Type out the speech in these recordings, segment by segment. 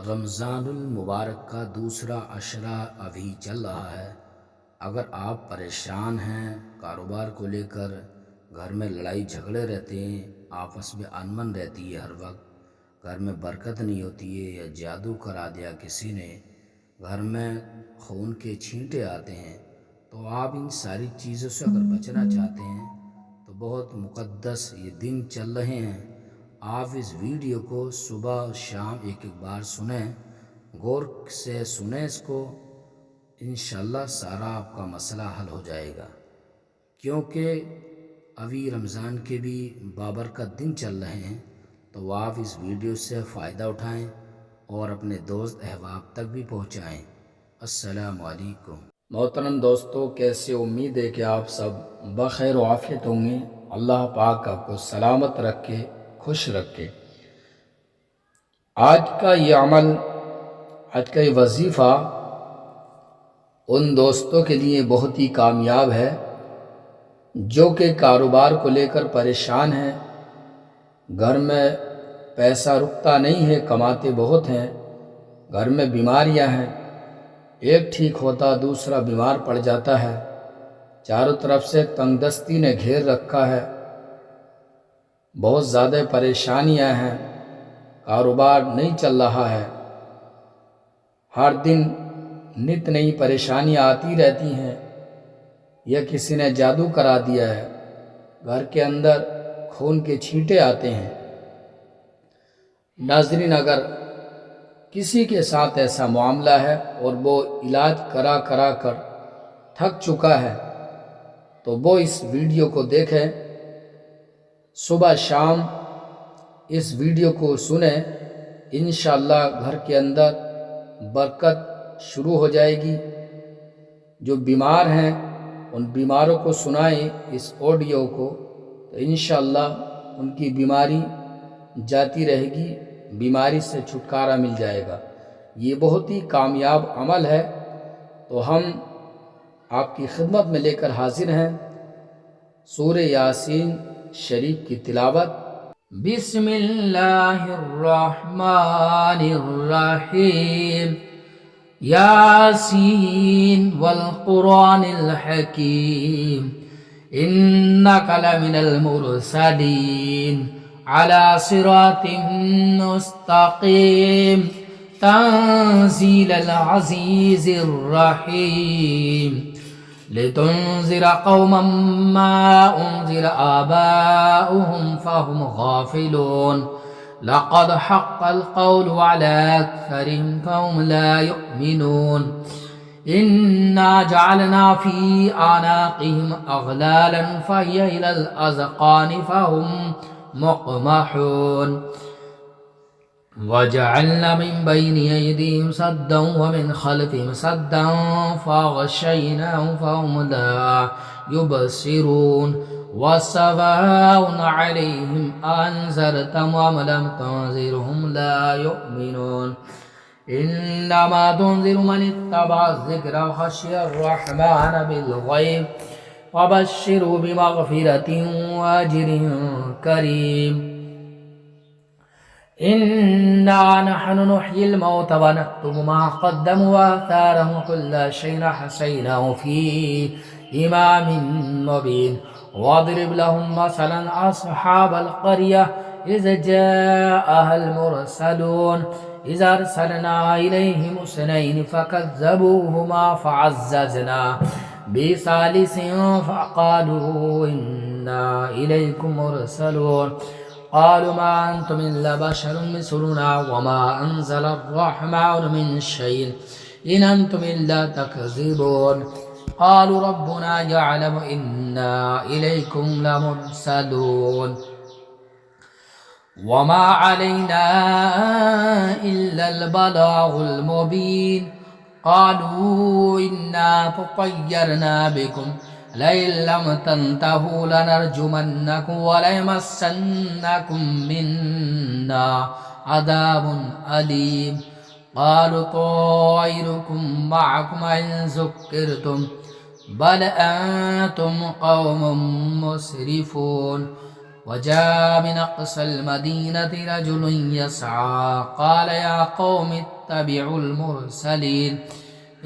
रमज़ानुल मुबारक का दूसरा अशरा अभी चल रहा है। अगर आप परेशान हैं कारोबार को लेकर, घर में लड़ाई झगड़े रहते हैं, आपस में अनबन रहती है, हर वक्त घर में बरकत नहीं होती है, या जादू करा दिया किसी ने, घर में खून के छींटे आते हैं, तो आप इन सारी चीज़ों से अगर बचना चाहते हैं तो बहुत मुक़द्दस ये दिन चल रहे हैं। आप इस वीडियो को सुबह और शाम एक एक बार सुनें, गौर से सुनें इसको, इंशाल्लाह सारा आपका मसला हल हो जाएगा। क्योंकि अभी रमज़ान के भी बाबरकत दिन चल रहे हैं, तो आप इस वीडियो से फ़ायदा उठाएं और अपने दोस्त अहबाब तक भी पहुंचाएं। अस्सलामु अलैकुम। मोहतरम दोस्तों, कैसे? उम्मीद है कि आप सब बखैर व आफियत होंगे। अल्लाह पाक आपको सलामत रखे, खुश रखे। आज का ये अमल, आज का ये वजीफ़ा उन दोस्तों के लिए बहुत ही कामयाब है जो कि कारोबार को लेकर परेशान हैं, घर में पैसा रुकता नहीं है, कमाते बहुत हैं, घर में बीमारियां हैं, एक ठीक होता दूसरा बीमार पड़ जाता है, चारों तरफ से तंगदस्ती ने घेर रखा है, बहुत ज़्यादा परेशानियां हैं, कारोबार नहीं चल रहा है, हर दिन नित नई परेशानियां आती रहती हैं, यह किसी ने जादू करा दिया है, घर के अंदर खून के छींटे आते हैं। नाज़रीन, अगर किसी के साथ ऐसा मामला है और वो इलाज करा करा कर थक चुका है, तो वो इस वीडियो को देखें, सुबह शाम इस वीडियो को सुने, इंशाअल्लाह घर के अंदर बरकत शुरू हो जाएगी। जो बीमार हैं उन बीमारों को सुनाएं इस ऑडियो को, तो इंशाअल्लाह उनकी बीमारी जाती रहेगी, बीमारी से छुटकारा मिल जाएगा। ये बहुत ही कामयाब अमल है, तो हम आपकी खिदमत में लेकर हाजिर हैं सूरे यासीन शरीफ की तिलावत। बिस्मिल्लाहिर्रहमानिर्रहीम। यासीन वल कुरानिल हकीम, इन्नका लमिनल मुरसलीन अला सिरातिम मुस्तकीम, तंजीलल अज़ीज़िर रहीम, लितुन्ज़िर कौमम मा उन्ज़िर आबाउहुम फहुम गाफिलून, लक़द हक़्क़ल क़ौलु अला अक्सरिहिम फ़हुम ला युमिनून, इन्ना जअलना फ़ी अनाक़िहिम अग़लालन फ़हिय इलल अज़क़ानि फ़हुम मुक़महून, वजअलना मिन बैनि अयदीहिम सद्दन व मिन खल्फ़िहिम सद्दन फ़अग़शयनाहुम फ़हुम ला युबसिरून, वसवाउन अलैहिम अअन्ज़रतहुम अम लम तुन्ज़िरहुम ला युमिनून, इन्नमा तुन्ज़िरु मन इत्तबअ ज़िक्र व ख़शिय अर्रहमान बिल-ग़ैब, फ़बश्शिरहु बिमग़फ़िरतिन व अज्रिन करीम। इन्ना नहनु नुह्यिल मौता व नक्तुबु मा क़द्दमू व आथारहुम व कुल्ल शैइन अहसैनाहु फ़ी इमामिन मुबीन, वज़रिब लहुम मसलन अस्हाबल क़रियह इज़ जाअहल मुरसलून, इज़ अरसलना इलैहिम इस्नैन फ़कज़्ज़बूहुमा फ़अज़्ज़ज़ना बिसालिसिन फ़क़ालू इन्ना इलैकुम मुरसलून, क़ालू मा अंतुम इल्ला बशरुम मिस्लुना व मा अंज़लर्रहमानु मिन शैइन इन अंतुम इल्ला तकज़िबून, क़ालू रब्बुना यअलमु इन्ना इलैकुम लमुरसलून, व मा अलैना इल्लल बलागुल मुबीन, क़ालू इन्ना तत्तय्यरना बिकुम लइन लम तंतहू लनरजुमन्नकुम व लयमस्सन्नकुम मिन्ना अज़ाबुन अलीम, क़ालू ताइरुकुम मअकुम इन ज़ुक्किरतुम बल अंतुम क़ौमुम मुस्रिफून, व वजाअ मिन अक़सल मदीनति रजुलुन यसआ क़ाल या क़ौम इत्तबिउल मुरसलीन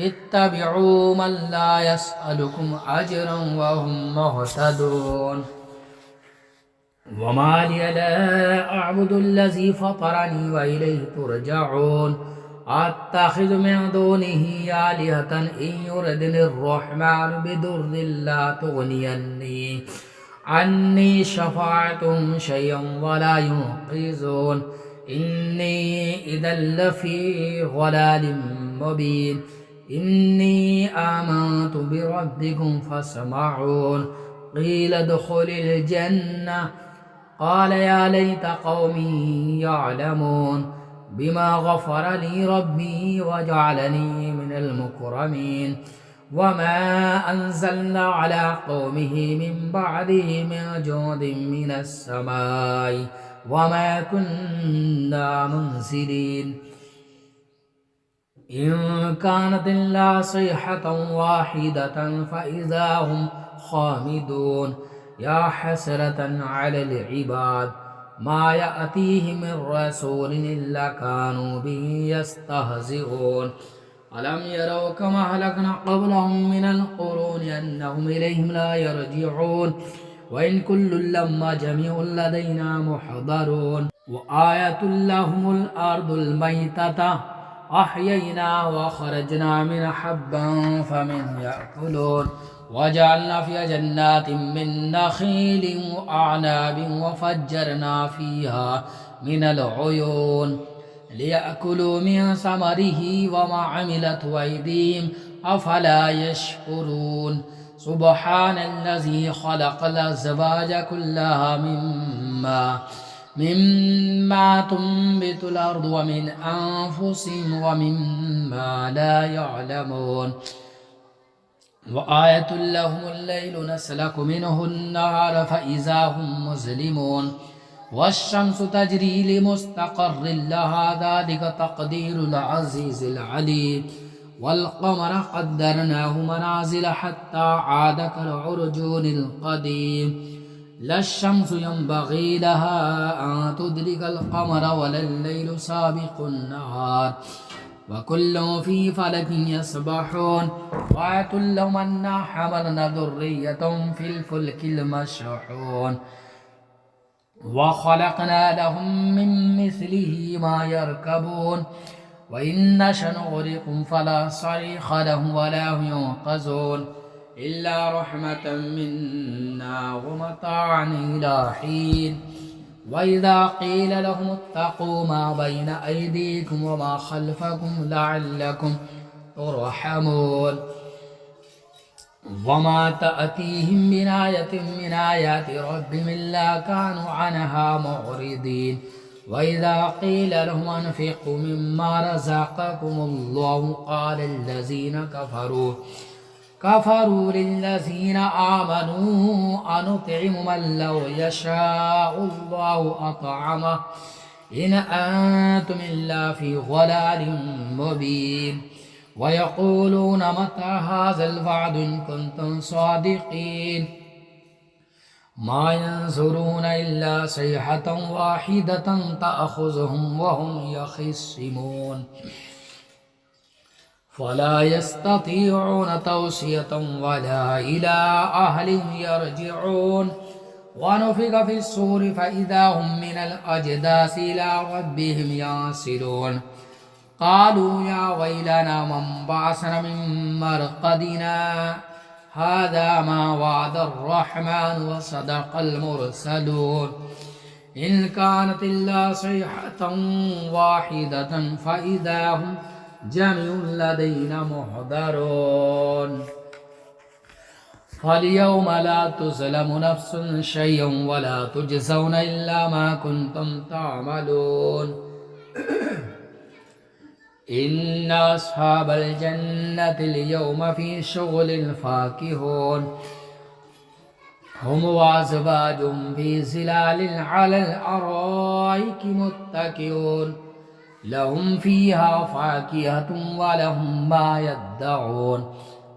इत्तबिउ मन ला यसअलुकुम अजरन व हुम मुहतदून वमा लिया ला अअबुदुल्लज़ी फ़तरनी व इलैहि तुरजऊन अत्तख़िज़ु मिन दूनिही आलिहतन इन युरिदिनिर्रहमानु बिदुर्रिन ला तुग़नि अन्नी शफ़ाअतुहुम शयअन व ला युनक़िज़ून इन्नी इज़न लफ़ी ज़लालिम मुबीन इन्नी आमनतु बिरब्बिकुम फ़स्मऊन क़ील उद्ख़ुलिल जन्नह क़ाल या लैत क़ौमी यअलमून बिमा ग़फ़र ली रब्बी वजअलनी मिनल मुकरमीन वमा अंज़लना अला क़ौमिही मिन बअदिही मिन जुंदिन मिनस समाई वमा कुन्ना मुनज़िलीन इन कानत इल्ला सयहतन वाहिदतन फ़इज़ा हुम ख़ामिदून या हसरतन अलल इबाद मा यअतीहिम मिन रसूलिन इल्ला कानू बिही यस्तहज़िऊन अलम यरौ कमा अहलकना क़ब्लहुम मिनल क़ुरूनि अन्नहुम इलैहिम ला यरजिऊन व इन कुल्लुन लम्मा जमीउन लदैना मुहदरून व आयतुल लहुमुल अर्दुल मैतता अहयैनाहा व अख़रजना मिनहा हब्बन फमिन्हु यअकुलून वजअलना फ़ीहा जन्नातिन मिन नख़ीलिन व अअनाबिन व फ़ज्जरना फ़ीहा मिनल उयून लियअकुलू मिन समरिही वमा अमिलतहु अयदीहिम अफ़ला यशकुरून सुब्हानल्लज़ी ख़लक़ल अज़वाज कुल्लहा मिम्मा तुंबितुल अर्दु व मिन अनफुसिहिम व मिम्मा ला यअलमून व आयतुल लहुमुल लैलु नस्लखु मिन्हुन नहार फ़इज़ा हुम मुज़लिमून वश्शम्सु तजरी लिमुस्तक़र्रिन लहा ज़ालिक तक़दीरुल अज़ीज़िल अलीम वल क़मर क़द्दरनाहु मनाज़िल हत्ता आद कल उर्जूनिल क़दीम लश्शम्सु यंबग़ी लहा अन तुदरिकल क़मर वलल लैलु साबिक़ुन नहार व कुल्लुन फ़ी फ़लकिन यसबहून व आयतुल लहुम अन्ना हमलना ज़ुर्रिय्यतहुम फ़िल फ़ुल्किल मशहून व ख़लक़ना लहुम मिन मिस्लिही मा यरकबून व इन नशअ नुग़रिक़हुम फ़ला सरीख़ लहुम व ला हुम युनक़ज़ून इल्ला रहमतन मिन्ना व मताअन इला हीन व इज़ा क़ील लहुम इत्तक़ू मा बैन अयदीकुम व मा ख़ल्फ़कुम लअल्लकुम तुरहमून वमा तअतीहिम मिन आयतिन मिन आयाति रब्बिहिम इल्ला कानू अन्हा मुअरिदीन व इज़ा क़ील लहुम अन्फ़िक़ू मिम्मा रज़क़कुमुल्लाहु क़ाल अल्लज़ीना कफ़रू लिल्लज़ीना आमनू अनुत्इमु मन लौ यशाअुल्लाहु अतअमहु इन अंतुम इल्ला फ़ी ज़लालिन मुबीन व यक़ूलून मता हाज़ल वअदु इन कुन्तुम सादिक़ीन मा यंज़ुरून इल्ला सयहतन वाहिदतन तअख़ुज़ुहुम व हुम यख़िस्सिमून फ़ला यस्ततीऊन तौसियतन वला इला अहलिहिम यरजिऊन व नुफ़िख़ फ़िस्सूरि फ़इज़ा हुम मिनल अजदासी इला रब्बिहिम यंसिलून क़ालू या वैलना मन बअसना मिन मरक़दिना हाज़ा मा वअदर रहमान व सदक़ल मुरसलून इन कानत इल्ला सयहतन वाहिदतन फ़इज़ा हुम जमीउन लदैना मुहदरून फ़ल्यौम ला तुज़लमु नफ़्सुन शयअन व ला तुजज़ौना इल्ला मा कुन्तुम तअमलून इन्ना अस्हाबल जन्नति अल-यौम फ़ी शुग़ुलिन फ़ाकिहून हुम व अज़वाजुहुम फ़ी ज़िलालिन अलल अराइकि मुत्तकिऊन लहुम फ़ीहा फ़ाकिहतुन व लहुम मा यद्दऊन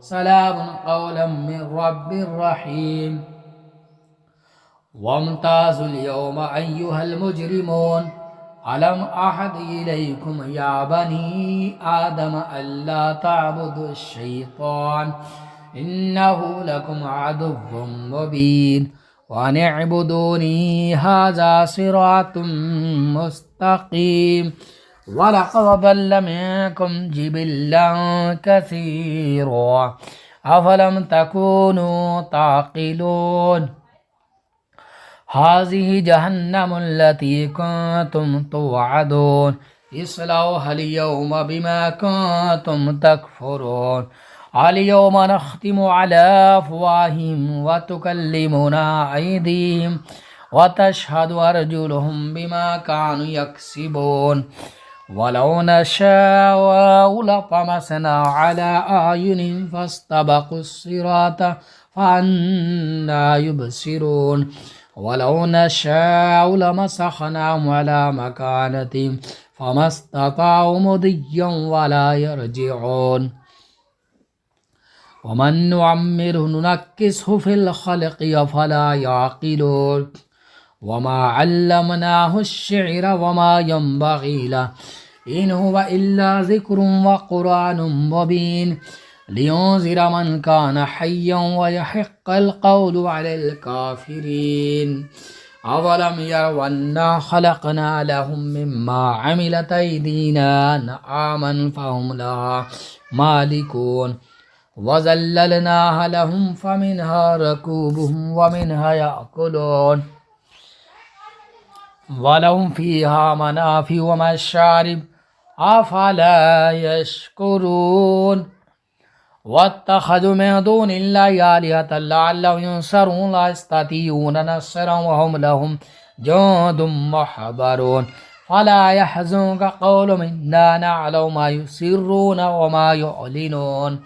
सलामुन क़ौलन मिन रब्बिर रहीम वमताज़ुल यौम अय्युहल मुजरिमून अलम अहद इलैकुम या बनी आदम अल्ला ताबुदुश शैतान इन्नहु लकुम अदुव्वुम मुबीन व अन इअ्बुदूनी हाज़ा सिरातुम मुस्तक़ीम वलक़द ज़ल्ल मिनकुम जिबिल्लन कसीरा अफ़लम तकूनू ताक़िलून हाज़िहि जहन्नमुल्लती कुन्तुम तुअदून इस्लौहल यौम बिमा कुन्तुम तकफ़ुरून अलयौम नख्तिमु अला अफ़वाहिहिम व तुकल्लिमुना अयदीहिम व तशहदु अर्जुलुहुम बिमा कानू यक्सिबून वलौ नशाअु लतमसना अला अयुनिहिम फस्तबक़ुस्सिरात फअन्ना युबसिरून वलौ नशाअु लमसख़नाहुम अला मकानतिहिम फमस्तताअु मुदिय्यन वला यरजिऊन वमन नुअम्मिरहु नुनक्किसहु फ़िल ख़ल्क़ि अफ़ला याक़िलून वमा अल्लमनाहु अश्शिअर वमा यंबग़ी लहु इन हुवा इल्ला ज़िक्रुन व क़ुरआनुम मुबीन लियुनज़िर मन कान हय्यन व यहिक़्क़ल क़ौलु अलल काफ़िरीन अवलम यरौ अन्ना ख़लक़ना लहुम मिम्मा अमिलत अयदीना अनआमन फ़हुम लहा मालिकून वज़ल्ललनाहा लहुम फ़मिन्हा रकूबुहुम व मिन्हा याकुलून वलहुम फ़ीहा मनाफ़िअ व मशारिब अफ़ला यशकुरून वत्तख़ज़ू मिन दूनिल्लाहि आलिहतन लअल्लहुम युनसरून ला यस्ततीऊन नस्रन व हुम लहुम जुंदुम मुहज़रून फ़ला यहज़ुनक क़ौलुहुम इन्ना नअलमु मा युसिर्रून व मा युअलिनून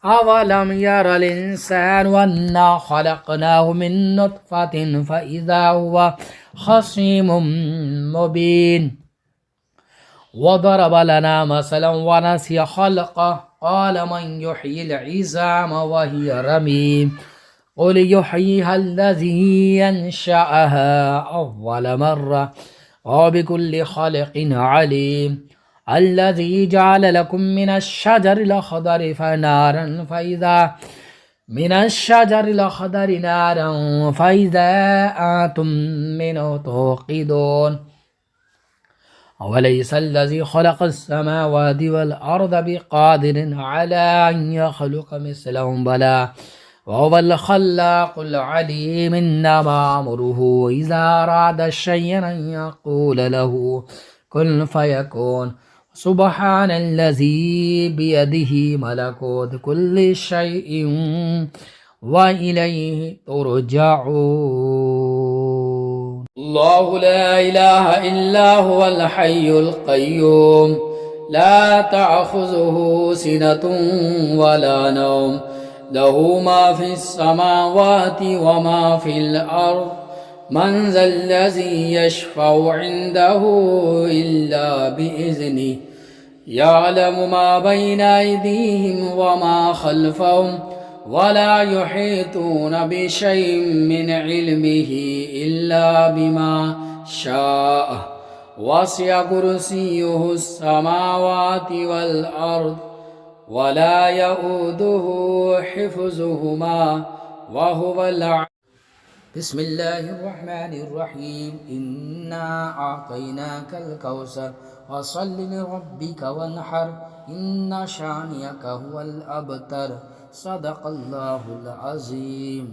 अवलम यरल इंसानु अन्ना ख़लक़नाहु मिन नुत्फ़तिन फ़इज़ा हुवा ख़सीमुम मुबीन वदरब लना मसलन व नसिय ख़ल्क़ह क़ाल मन युह्यिल इज़ाम व हिय रमीम क़ुल युह्यिहा अल्लज़ी अंशअहा अव्वल मर्रा व बिकुल्लि ख़ल्क़िन अलीम अल्लज़ी जअल लकुम मिनश्शजरिल अख़दरि नारन फ़इज़ा अंतुम मिन्हु तूक़िदून अवलैसा अल्लज़ी ख़लक़स्समावाति वल अर्ज़ बिक़ादिरिन अला अन यख़लुक़ मिस्लहुम बला वहुवल ख़ल्लाक़ुल अलीम इन्नमा अम्रुहु इज़ा अरादा शय'अन अन यक़ूल लहु कुन फ़यकून सुब्हानल्लज़ी बियदिही मलकूतु कुल्लि शैइन व इलैहि तुरजऊन अल्लाहु ला इलाहा इल्ला हुवल हय्युल क़य्यूम ला तअख़ुज़ुहु सिनतुन वला नौम लहु मा फ़िस समावाति व मा फ़िल अर्ज़ मन ज़ल्लज़ी यशफ़अु इन्दहु इल्ला बिइज़्निहि यअलमु मा बैना अयदीहिम व मा ख़ल्फ़हुम वला युहीतून बिशैइन मिन इल्मिहि इल्ला बिमा शाअ वसिअ कुर्सियुहु अस्समावाति वल अर्ज़ वला यऊदुहु हिफ़्ज़ुहुमा व हुवल बिस्मिल्लाहिर्रहमानिर्रहीम इन्ना आतैनाकल कौसर फसल्लि लिरब्बिक वन्हर इन्न शानियक हुवल अबतर सदक़ल्लाहुल अज़ीम।